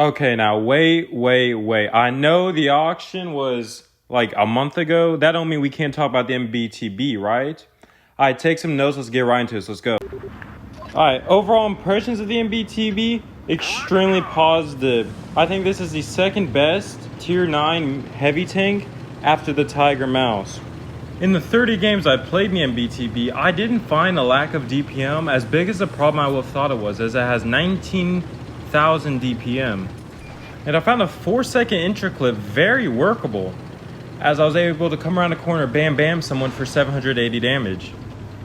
Okay, now wait. I know the auction was like a month ago. That don't mean we can't talk about the MBTB, right? All right, take some notes. Let's get right into this. Let's go. All right, overall impressions of the MBTB, extremely positive. I think this is the second best Tier 9 heavy tank after the Tiger Mouse. In the 30 games I played in the MBTB, I didn't find a lack of DPM as big as the problem I would have thought it was, as it has 19,000 DPM. And I found a 4-second intro clip very workable, as I was able to come around the corner, bam someone for 780 damage.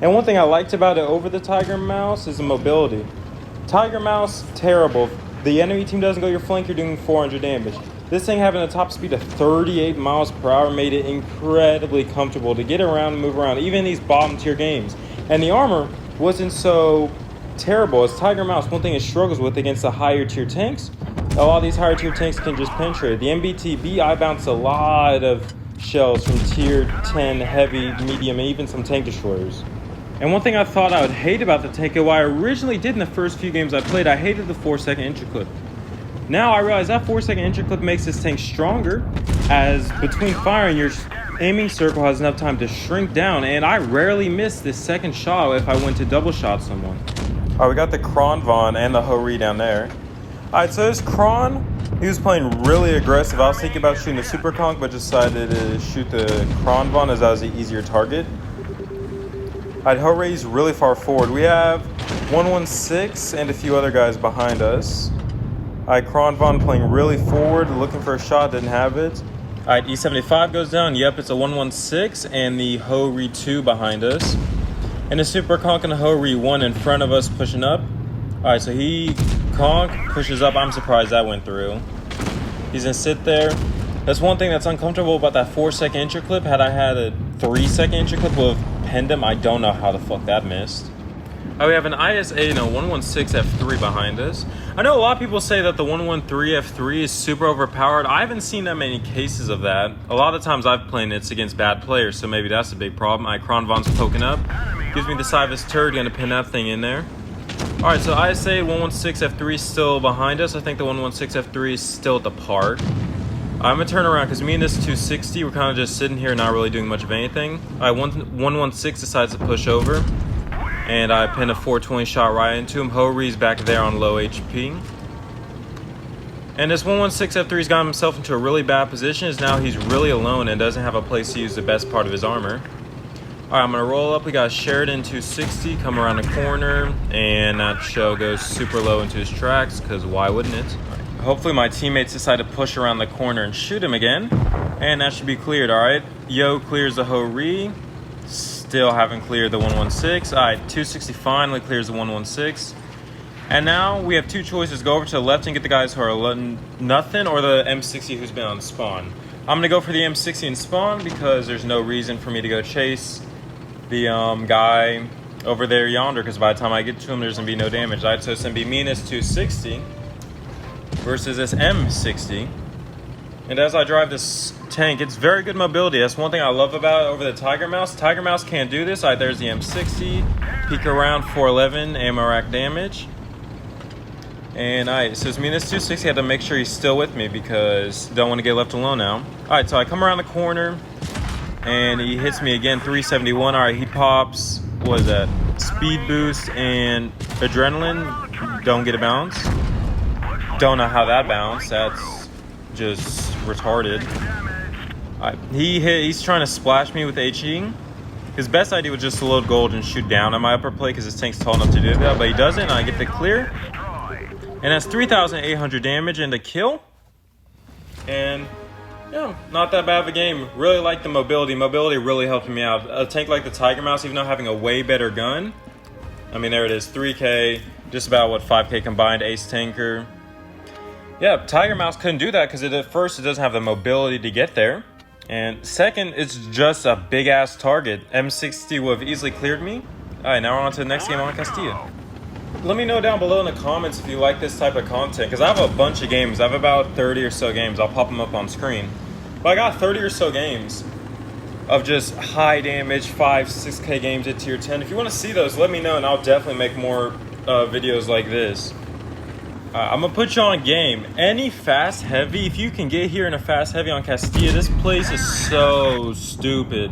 And one thing I liked about it over the Tiger Mouse is the mobility. Tiger Mouse, terrible. The enemy team doesn't go your flank, you're doing 400 damage. This thing having a top speed of 38 miles per hour made it incredibly comfortable to get around and move around, even in these bottom tier games. And the armor wasn't so terrible, as Tiger Mouse, one thing it struggles with against the higher tier tanks, a lot of these higher tier tanks can just penetrate. The MBTB, I bounced a lot of shells from tier 10 heavy, medium, and even some tank destroyers. And one thing I thought I would hate about the tank, and what I originally did in the first few games I played, I hated the 4-second intro clip. Now I realize that 4-second intro clip makes this tank stronger, as between firing, your aiming circle has enough time to shrink down, and I rarely miss this second shot if I went to double shot someone. Alright, we got the Kronvon and the Hori down there. Alright, so this Kron, he was playing really aggressive. I was thinking about shooting the Super Conk, but decided to shoot the Kronvon as that was the easier target. Alright, Hori's really far forward. We have 116 and a few other guys behind us. Alright, Kronvon playing really forward, looking for a shot, didn't have it. Alright, E75 goes down. Yep, it's a 116 and the Hori 2 behind us. And the Super Conk and the Hori 1 in front of us pushing up. Alright, so he Conk pushes up. I'm surprised that went through. He's gonna sit there. That's one thing that's uncomfortable about that 4-second intro clip. Had I had a 3-second intro clip, would have pinned him. I don't know how the fuck that missed. We have an ISA and a 116 F3 behind us. I know a lot of people say that the 113 F3 is super overpowered. I haven't seen that many cases of that. A lot of times I've played it's against bad players, so maybe that's a big problem. Kronvon's poking up. Gives me the side of his turret, gonna pin that thing in there. Alright, so ISA 116 F3 is still behind us. I think the 116 F3 is still at the park. I'm gonna turn around because me and this 260, we're kind of just sitting here not really doing much of anything. 116 decides to push over. And I pin a 420 shot right into him. Hori's back there on low HP. And this 116 F3's got himself into a really bad position, as now he's really alone and doesn't have a place to use the best part of his armor. Alright, I'm gonna roll up. We got Sheridan 260, come around the corner, and that shell goes super low into his tracks, because why wouldn't it? Hopefully my teammates decide to push around the corner and shoot him again. And that should be cleared, alright. Yo clears the Hori. Still haven't cleared the 116. Alright, 260 finally clears the 116. And now we have two choices. Go over to the left and get the guys who are nothing, or the M60 who's been on spawn. I'm going to go for the M60 in spawn because there's no reason for me to go chase the guy over there yonder, because by the time I get to him, there's going to be no damage. Alright, so it's going to be me and this 260 versus this M60. And as I drive this tank, it's very good mobility. That's one thing I love about it over the Tiger Mouse. Tiger Mouse can't do this. Alright, there's the M60. Peek around 411 ammo rack damage. And alright, so it's me and this 260. I had to make sure he's still with me because don't want to get left alone now. Alright, so I come around the corner and he hits me again, 371. Alright, he pops, what is that? Speed boost and adrenaline. Don't get a bounce. Don't know how that bounced. That's just retarded. He's trying to splash me with HE. His best idea was just to load gold and shoot down on my upper plate because his tank's tall enough to do that, but he doesn't, and I get the clear. And that's 3,800 damage and a kill. And yeah, not that bad of a game. Really like the mobility. Mobility really helped me out. A tank like the Tiger Mouse, even though having a way better gun, I mean, there it is, 3K, just about what, 5K combined, ace tanker. Yeah, Tiger Mouse couldn't do that because at first it doesn't have the mobility to get there. And second, it's just a big ass target. M60 would have easily cleared me. Alright, now we're on to the next game on Castilla. Let me know down below in the comments if you like this type of content, because I have a bunch of games. I have about 30 or so games. I'll pop them up on screen. But I got 30 or so games of just high damage, 5, 6K games at tier 10. If you want to see those, let me know and I'll definitely make more videos like this. I'm gonna put you on game. Any fast heavy, if you can get here in a fast heavy on Castilla, this place is so stupid.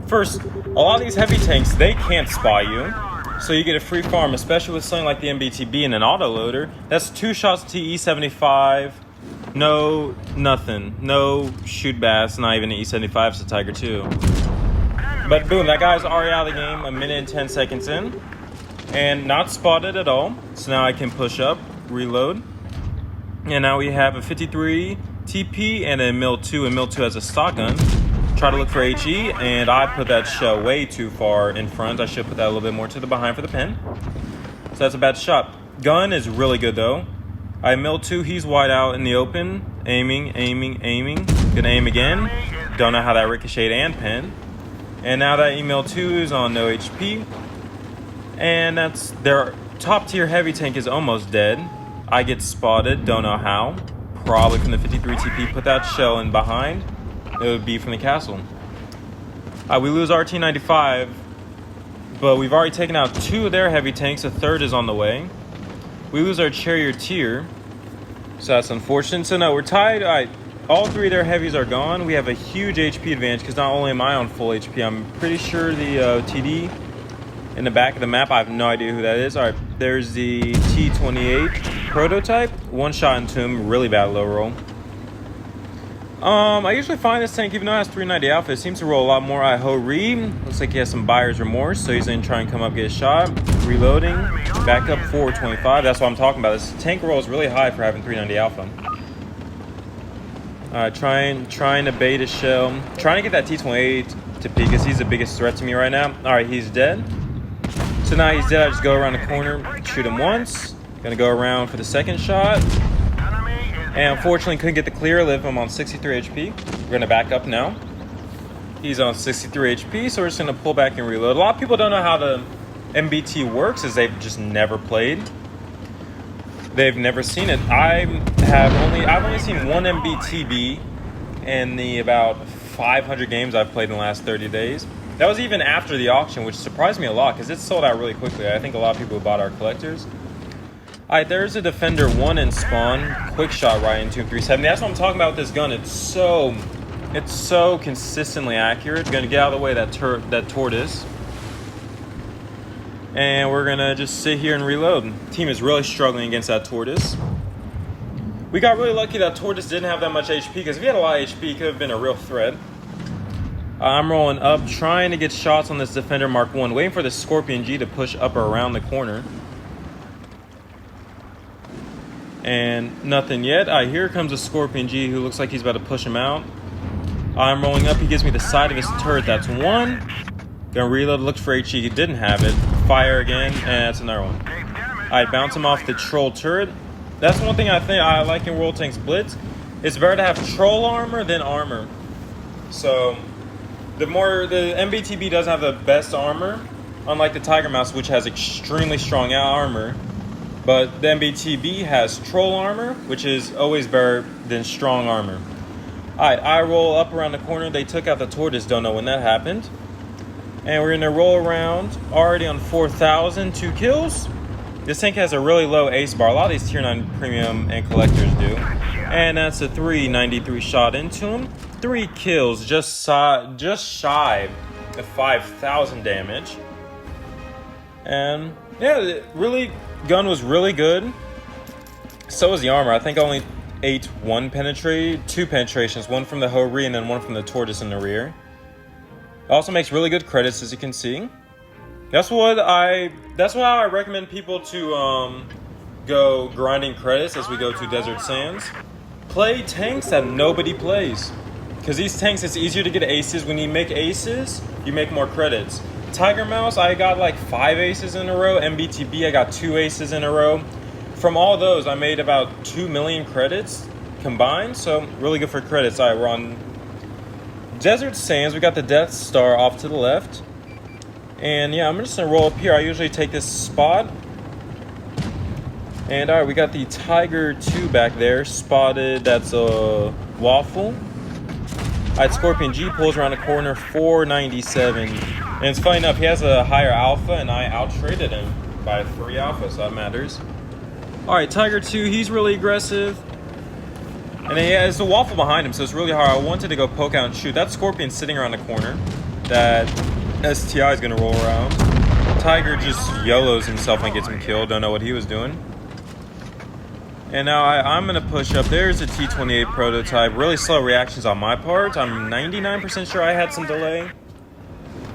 First, a lot of these heavy tanks, they can't spot you. So you get a free farm, especially with something like the MBTB and an autoloader. That's 2 shots to E75. No, nothing. No shoot bass, not even an E75, it's a Tiger 2. But boom, that guy's already out of the game, 1 minute and 10 seconds in. And not spotted at all. So now I can push up, reload. And now we have a 53 TP and a MIL-2, and MIL-2 has a stock gun. Try to look for HE, and I put that shell way too far in front. I should put that a little bit more to the behind for the pin. So that's a bad shot. Gun is really good though. I MIL-2, he's wide out in the open. Aiming. Gonna aim again. Don't know how that ricocheted and pin. And now that MIL-2 is on no HP. And that's their top tier heavy tank is almost dead. I get spotted, don't know how. Probably from the 53 TP, put that shell in behind. It would be from the castle. We lose RT-95, but we've already taken out 2 of their heavy tanks. A third is on the way. We lose our charioteer, so that's unfortunate. So no, we're tied. All 3 of their heavies are gone. We have a huge HP advantage because not only am I on full HP, I'm pretty sure the TD in the back of the map, I have no idea who that is. All right, there's the T-28 prototype. 1 shot into him, really bad low roll. I usually find this tank, even though it has 390 alpha, it seems to roll a lot more. Ho-Re. Looks like he has some buyer's remorse, so he's gonna try and come up, get a shot. Reloading. Back up 425. That's what I'm talking about. This tank roll is really high for having 390 alpha. Trying to bait a shell. Trying to get that T-28 to peek because he's the biggest threat to me right now. All right, he's dead. So now he's dead. I just go around the corner, shoot him once. Gonna go around for the second shot. And unfortunately couldn't get the clear. Live him on 63 HP. We're gonna back up now. He's on 63 HP, so we're just gonna pull back and reload. A lot of people don't know how the MBT works, as they've just never played. They've never seen it. I've only seen 1 MBTB in the about 500 games I've played in the last 30 days. That was even after the auction, which surprised me a lot because it sold out really quickly. I think a lot of people who bought our collectors. Alright, there's a Defender 1 in spawn. Quick shot right into 370. That's what I'm talking about with this gun. It's so consistently accurate. Gonna get out of the way that tortoise. And we're gonna just sit here and reload. Team is really struggling against that tortoise. We got really lucky that tortoise didn't have that much HP, because if he had a lot of HP, it could have been a real threat. I'm rolling up, trying to get shots on this Defender Mark 1, waiting for the Scorpion G to push up or around the corner. And nothing yet. Here comes a Scorpion G who looks like he's about to push him out. I'm rolling up, he gives me the side of his turret. That's 1. Gonna reload, look for HE, he didn't have it. Fire again, and that's another one. I bounce him off the troll turret. That's one thing I think I like in World Tanks Blitz. It's better to have troll armor than armor. So the MBTB doesn't have the best armor, unlike the Tiger Mouse, which has extremely strong armor. But the MBTB has troll armor, which is always better than strong armor. Alright, I roll up around the corner. They took out the tortoise, don't know when that happened. And we're gonna roll around, already on 4,000, 2 kills. This tank has a really low ace bar. A lot of these tier 9 premium and collectors do. And that's a 393 shot into him. 3 kills, just shy of 5,000 damage. And yeah, gun was really good. So was the armor. I think I only ate 2 penetrations, 1 from the Ho-Re and then 1 from the tortoise in the rear. It also makes really good credits, as you can see. That's why I recommend people to go grinding credits as we go to Desert Sands. Play tanks that nobody plays, because these tanks, it's easier to get aces. When you make aces, you make more credits. Tiger Mouse, I got like 5 aces in a row. MBTB, I got 2 aces in a row. From all those, I made about 2 million credits combined, so really good for credits. All right, we're on Desert Sands. We got the Death Star off to the left. And yeah, I'm just gonna roll up here. I usually take this spot. And all right, we got the Tiger 2 back there, spotted. That's a Waffle. All right, Scorpion G pulls around the corner, 497. And it's funny enough, he has a higher alpha, and I out-traded him by 3 alpha, so that matters. All right, I'm gonna roll up here. I usually take this spot. And all right, we got the Tiger 2 back there, spotted. That's a Waffle. All right, Scorpion G pulls around the corner, 497. And it's funny enough, he has a higher alpha, and I out-traded him by 3 alpha, so that matters. All right, Tiger 2, he's really aggressive. And then, yeah, it's a waffle behind him, so it's really hard. I wanted to go poke out and shoot. That Scorpion sitting around the corner that STI is going to roll around. Tiger just YOLOs himself and gets him killed. Don't know what he was doing. And now I'm going to push up. There's a T28 prototype. Really slow reactions on my part. I'm 99% sure I had some delay.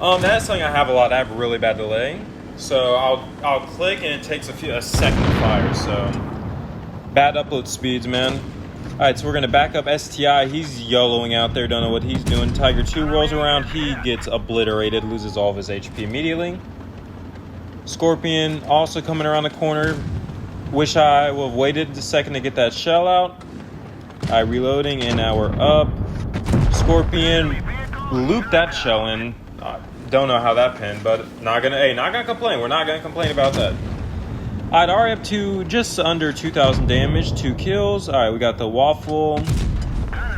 That's something I have a lot. I have really bad delay. So I'll click and it takes a second to fire. So bad upload speeds, man. All right, so we're going to back up STI. He's YOLOing out there. Don't know what he's doing. Tiger 2 rolls around. He gets obliterated. Loses all of his HP immediately. Scorpion also coming around the corner. Wish I would have waited a second to get that shell out. Reloading, and now we're up. Scorpion looped that shell in. Don't know how that pinned, but not gonna complain. We're not gonna complain about that. Alright, already up to just under 2,000 damage, 2 kills. Alright, we got the waffle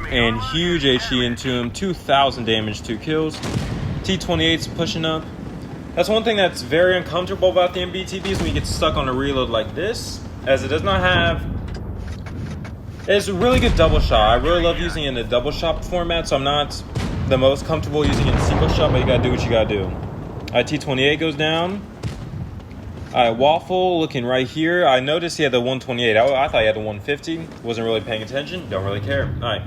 and huge HE into him. 2,000 damage, 2 kills. T28's pushing up. That's one thing that's very uncomfortable about the MBTB is when you get stuck on a reload like this, as it does not have... It's a really good double shot. I really love using it in the double shot format, so I'm not the most comfortable using it in single shot, but you gotta do what you gotta do. Alright, T28 goes down. Alright, Waffle looking right here. I noticed he had the 128. I thought he had the 150. Wasn't really paying attention. Don't really care. Alright.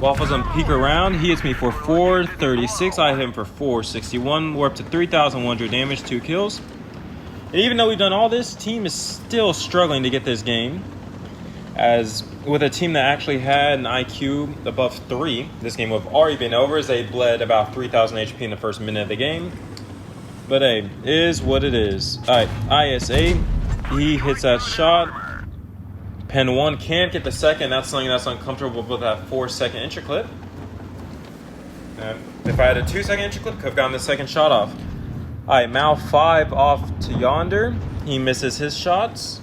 Waffle's on peek around. He hits me for 436. I hit him for 461. We're up to 3,100 damage, 2 kills. And even though we've done all this, team is still struggling to get this game. As with a team that actually had an IQ above 3, this game would have already been over as they bled about 3,000 HP in the first minute of the game. But hey, it is what it is. Alright, IS8, he hits that shot. Pen 1 can't get the second. That's something that's uncomfortable with that 4-second entry clip. And if I had a 2-second entry clip, could have gotten the second shot off. Alright, Mal 5 off to Yonder. He misses his shots.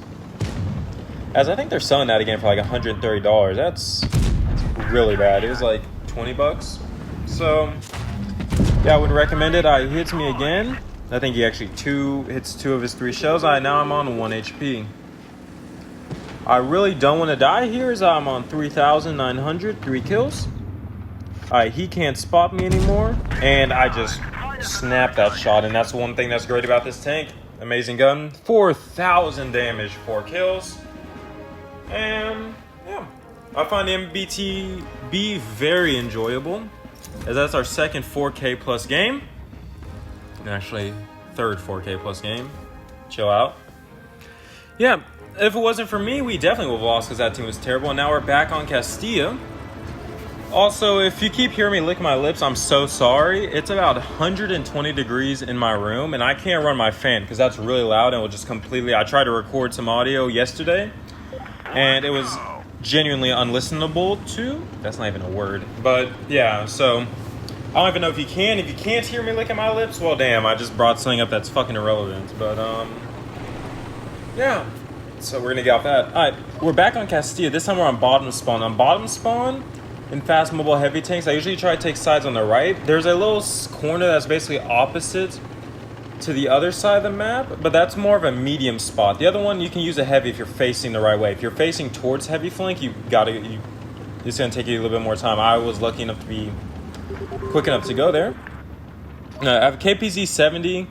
As I think they're selling that again for like $130. That's really bad. It was like 20 bucks. So, yeah, I would recommend it. He hits me again. I think he actually hits 2 of his 3 shells. Now I'm on 1 HP. I really don't want to die here as I'm on 3,900, 3 kills. He can't spot me anymore. And I just snapped that shot. And that's one thing that's great about this tank. Amazing gun. 4,000 damage, 4 kills. And yeah, I find the MBT-B very enjoyable. As that's our second 4K plus game. Actually, third 4K plus game. Chill out. Yeah, if it wasn't for me, we definitely would have lost because that team was terrible. And now we're back on Castilla. Also, if you keep hearing me lick my lips, I'm so sorry. It's about 120 degrees in my room, and I can't run my fan because that's really loud and will just completely... I tried to record some audio yesterday, and it was genuinely unlistenable to. That's not even a word. But yeah, so... I don't even know if you can. If you can't hear me licking my lips, well, damn, I just brought something up that's fucking irrelevant. But, yeah. So we're going to get off that. All right, we're back on Castilla. This time we're on bottom spawn. On bottom spawn, in fast mobile heavy tanks, I usually try to take sides on the right. There's a little corner that's basically opposite to the other side of the map, but that's more of a medium spot. The other one, you can use a heavy if you're facing the right way. If you're facing towards heavy flank, it's going to take you a little bit more time. I was lucky enough to be quick enough to go there. I have a KPZ 70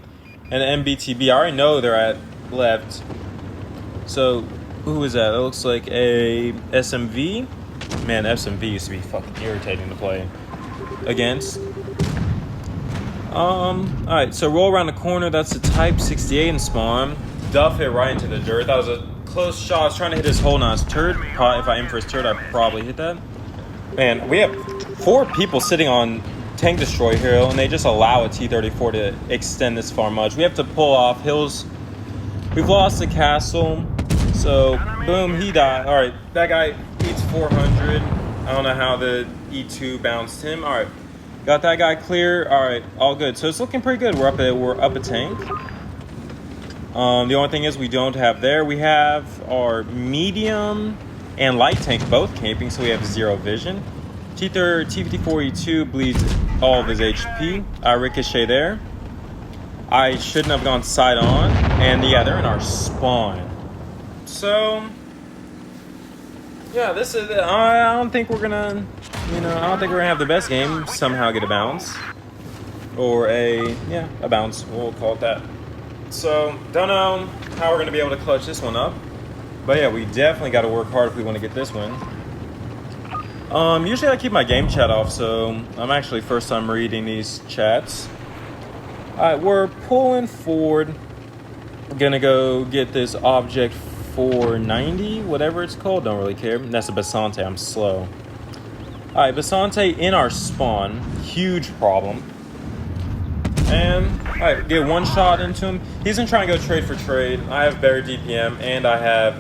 and an MBTB. I already know they're at left. So who is that? It looks like a SMV. Man, SMV used to be fucking irritating to play against. Alright, so roll around the corner. That's a Type 68 in spawn. Duff hit right into the dirt. That was a close shot. I was trying to hit his hole, not his turret. If I aim for his turret, I'd probably hit that. Man, we have 4 people sitting on Tank Destroy Hero, and they just allow a T-34 to extend this far much. We have to pull off hills. We've lost the castle, so boom, he died. All right, that guy eats 400. I don't know how the E2 bounced him. All right, got that guy clear. All right, all good. So it's looking pretty good. We're up a tank. The only thing is we don't have there. We have our medium and light tank both camping, so we have 0 vision. T-54E2 bleeds all of his HP. Ricochet there. I shouldn't have gone side on. And yeah, they're in our spawn. So yeah, this is. I don't think we're gonna. I don't think we're gonna have the best game. Somehow get a bounce, or a bounce. We'll call it that. So don't know how we're gonna be able to clutch this one up. But yeah, we definitely got to work hard if we want to get this win. Usually I keep my game chat off, so I'm actually first time reading these chats. Alright, we're pulling forward. We're gonna go get this object 490, whatever it's called, don't really care. That's a Basante, I'm slow. Alright, Basante in our spawn, huge problem. And, alright, get one shot into him. He's gonna try and go trade for trade. I have better DPM, and I have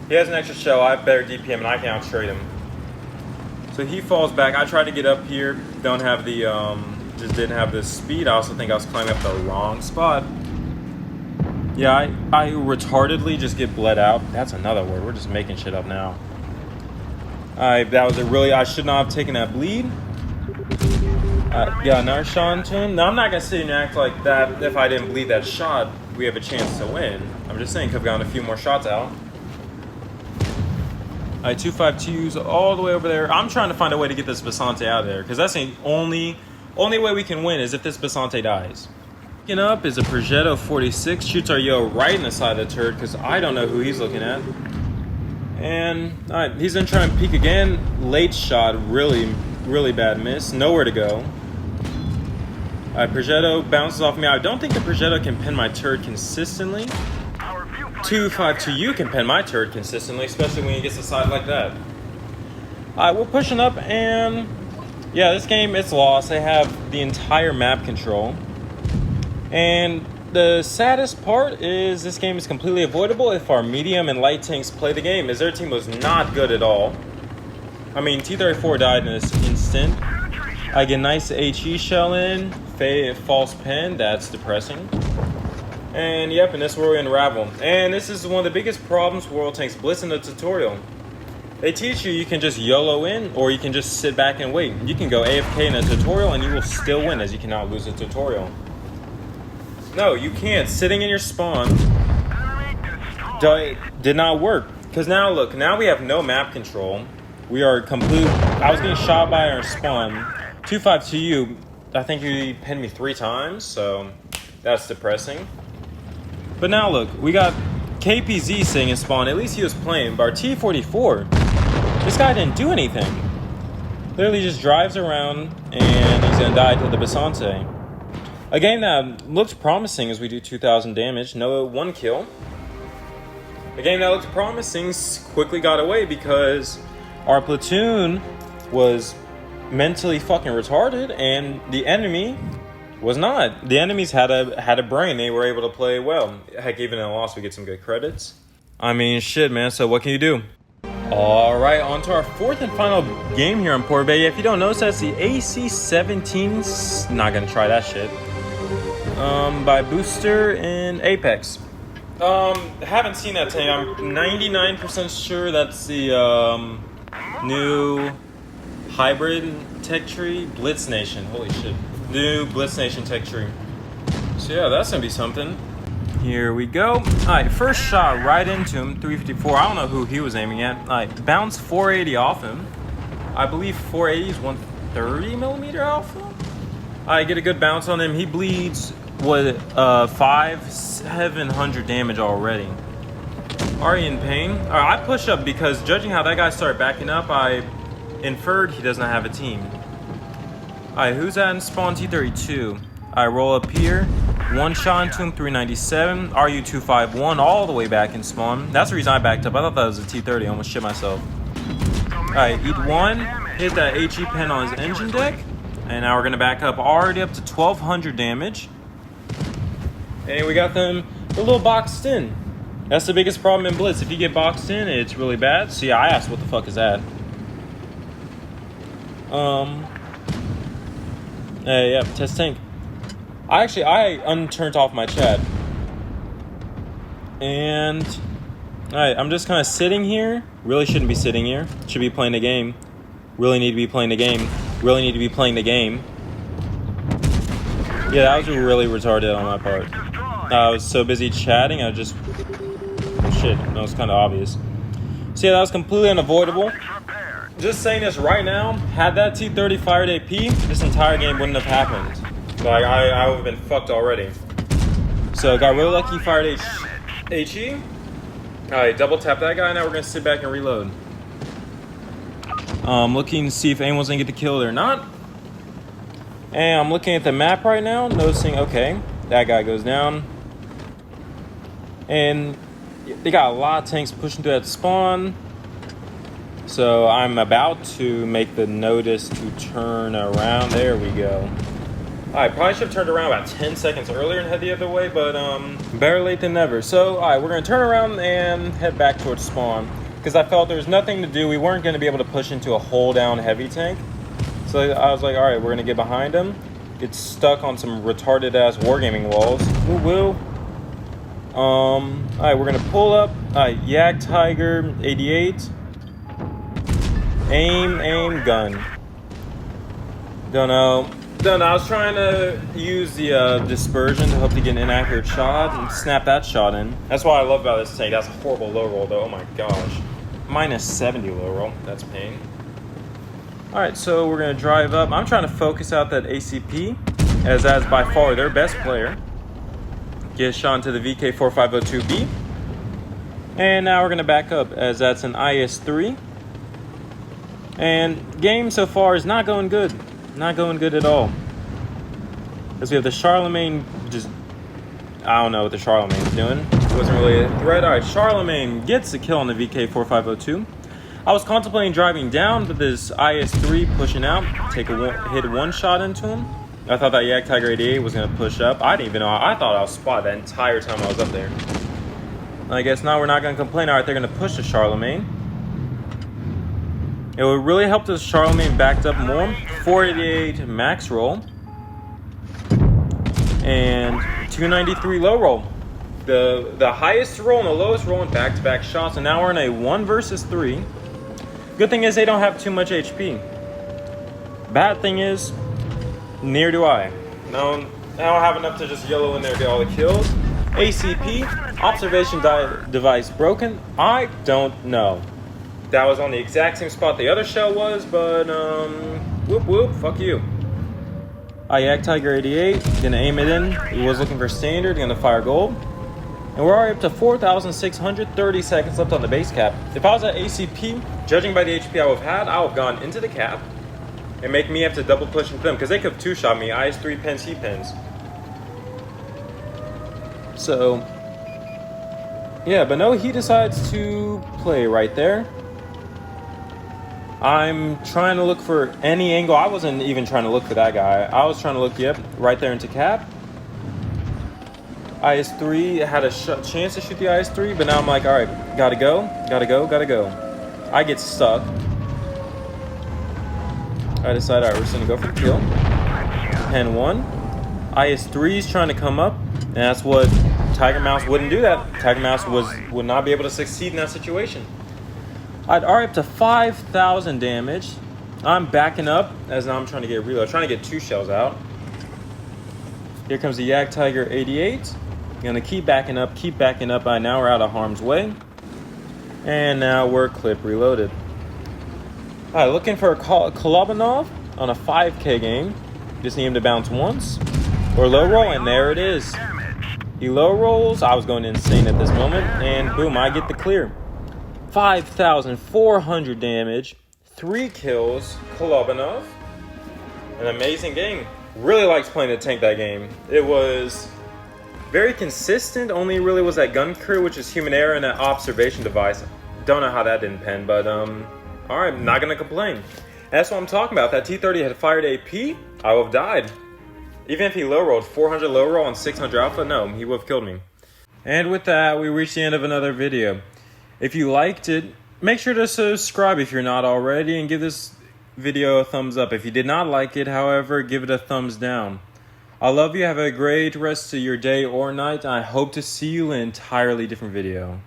he has an extra shell, I have better DPM, and I can out-trade him. So he falls back. I tried to get up here, don't have the, just didn't have the speed. I also think I was climbing up the wrong spot. Yeah, I retardedly just get bled out. That's another word, we're just making shit up now. That was I should not have taken that bleed. Yeah, another shot into him. Now, I'm not going to sit and act like that. If I didn't bleed that shot, we have a chance to win. I'm just saying, could have gotten a few more shots out. Alright, 252's all the way over there. I'm trying to find a way to get this Basante out of there, because that's the only way we can win is if this Basante dies. Looking up is a Progetto 46. Shoots our yo right in the side of the turret, because I don't know who he's looking at. And, alright, he's going to try and peek again. Late shot, really, really bad miss. Nowhere to go. Alright, Progetto bounces off me. I don't think the Progetto can pin my turret consistently. 252U can pin my turret consistently, especially when he gets a side like that. Alright, we're pushing up, and yeah, this game, it's lost. They have the entire map control. And the saddest part is this game is completely avoidable if our medium and light tanks play the game, as their team was not good at all. I mean, T-34 died in this instant. I get a nice HE shell in, false pin, that's depressing. And yep, and this is where we unravel. And this is one of the biggest problems for World Tanks Blitz in the tutorial. They teach you can just YOLO in, or you can just sit back and wait. You can go AFK in a tutorial and you will still win, as you cannot lose a tutorial. No, you can't. Sitting in your spawn did not work. Because now, look, now we have no map control. We are complete. I was getting shot by our spawn. 252U, I think he pinned me 3 times, so that's depressing. But now look, we got KPZ sitting in spawn. At least he was playing. But our T-44, this guy didn't do anything. Literally just drives around, and he's gonna die to the Basante. A game that looks promising as we do 2,000 damage. No 1 kill. A game that looked promising quickly got away because our platoon was mentally fucking retarded, and the enemy was not. The enemies had a brain. They were able to play well. Heck, even in a loss, we get some good credits. I mean, shit, man. So what can you do? All right, on to our 4th and final game here on Port Bay. If you don't notice, that's the AC-17. Not gonna try that shit. By Booster in Apex. Haven't seen that tank. I'm 99% sure that's the new hybrid tech tree, Blitz Nation. Holy shit. New Blitz Nation tech tree. So yeah, that's gonna be something. Here we go. Alright, first shot right into him, 354. I don't know who he was aiming at. Alright, bounce 480 off him. I believe 480 is 130mm alpha. Alright, get a good bounce on him. He bleeds, 700 damage already. Already in pain. Alright, I push up because judging how that guy started backing up, I inferred he does not have a team. Alright, who's that in spawn? T-32. I roll up here. One shot into him, 397. RU-251 all the way back in spawn. That's the reason I backed up. I thought that was a T-30. I almost shit myself. Alright, eat one. Hit that HE pen on his engine deck. And now we're going to back up already up to 1,200 damage. And we got them a little boxed in. That's the biggest problem in Blitz. If you get boxed in, it's really bad. So yeah, I asked what the fuck is that? Yeah, test tank. I unturned off my chat. And alright, I'm just kind of sitting here. Really shouldn't be sitting here. Should be playing the game. Really need to be playing the game. Really need to be playing the game. Yeah, that was really retarded on my part. I was so busy chatting, I just Shit, that was kind of obvious. So yeah, that was completely unavoidable. Just saying this right now, had that T-30 fired AP, this entire game wouldn't have happened. Like, I would have been fucked already. So, got really lucky, fired HE. Alright, double tap that guy, now we're going to sit back and reload. Looking to see if anyone's going to get the kill or not. And I'm looking at the map right now, noticing, okay, that guy goes down. And they got a lot of tanks pushing through that spawn. So I'm about to make the notice to turn around. There we go. Alright, probably should have turned around about 10 seconds earlier and head the other way, but better late than never. So, alright, we're going to turn around and head back towards spawn. Because I felt there was nothing to do. We weren't going to be able to push into a hull down heavy tank. So I was like, alright, we're going to get behind him. Get stuck on some retarded ass wargaming walls. Woo woo. Alright, we're going to pull up. Alright, Yak Tiger 88. Aim, gun. Don't know. I was trying to use the dispersion to hope to get an inaccurate shot and snap that shot in. That's what I love about this tank. That's a horrible low roll though. Oh my gosh. Minus 70 low roll. That's pain. Alright, so we're going to drive up. I'm trying to focus out that ACP, as that is by far their best player. Get a shot into the VK4502B. And now we're going to back up, as that's an IS-3. And game so far is not going good. Not going good at all. As we have the Charlemagne just... I don't know what the Charlemagne's doing. It wasn't really a threat. Alright, Charlemagne gets a kill on the VK4502. I was contemplating driving down, but this IS-3 pushing out, hit one shot into him. I thought that Yak Tiger 88 was going to push up. I didn't even know. I thought I was spotted that entire time I was up there. I guess now we're not going to complain. Alright, they're going to push the Charlemagne. It would really help if Charlemagne backed up more. 488 max roll. And 293 low roll. The highest roll and the lowest roll in back-to-back shots. And now we're in a 1 versus 3. Good thing is they don't have too much HP. Bad thing is, neither do I. No, I don't have enough to just yellow in there and get all the kills. ACP, observation device broken. I don't know. That was on the exact same spot the other shell was, but whoop whoop, fuck you. Yak Tiger 88, gonna aim it in. He was looking for standard, gonna fire gold. And we're already up to 4,630 seconds left on the base cap. If I was at ACP, judging by the HP I would have had, I would have gone into the cap and make me have to double push into them, because they could have two-shot me. IS-3 pins, he pins. So, yeah, but no, he decides to play right there. I'm trying to look for any angle. I wasn't even trying to look for that guy. I was trying to look, yep, right there into cap. IS-3 had a chance to shoot the IS-3, but now I'm like, all right, gotta go. I get stuck. I decide, all right, we're just gonna go for the kill. Pen 1. IS-3 is trying to come up, and that's what Tiger Mouse wouldn't do that. Tiger Mouse would not be able to succeed in that situation. I'd already up to 5,000 damage. I'm backing up as now I'm trying to get reload. Trying to get 2 shells out. Here comes the Yak Tiger 88. Gonna keep backing up. Now we're out of harm's way. And now we're clip reloaded. Alright, looking for a Kolobanov on a 5K game. Just need him to bounce once. Or low roll, and there it is. He low rolls. I was going insane at this moment. And boom, I get the clear. 5,400 damage, 3 kills, Kolobanov. An amazing game. Really liked playing the tank that game. It was very consistent, only really was that gun crew, which is human error, and that observation device. Don't know how that didn't pen, but alright, not gonna complain. And that's what I'm talking about. If that T-30 had fired AP, I would have died. Even if he low rolled 400 low roll and 600 alpha, no, he would have killed me. And with that, we reached the end of another video. If you liked it, make sure to subscribe if you're not already, and give this video a thumbs up. If you did not like it, however, give it a thumbs down. I love you. Have a great rest of your day or night. I hope to see you in an entirely different video.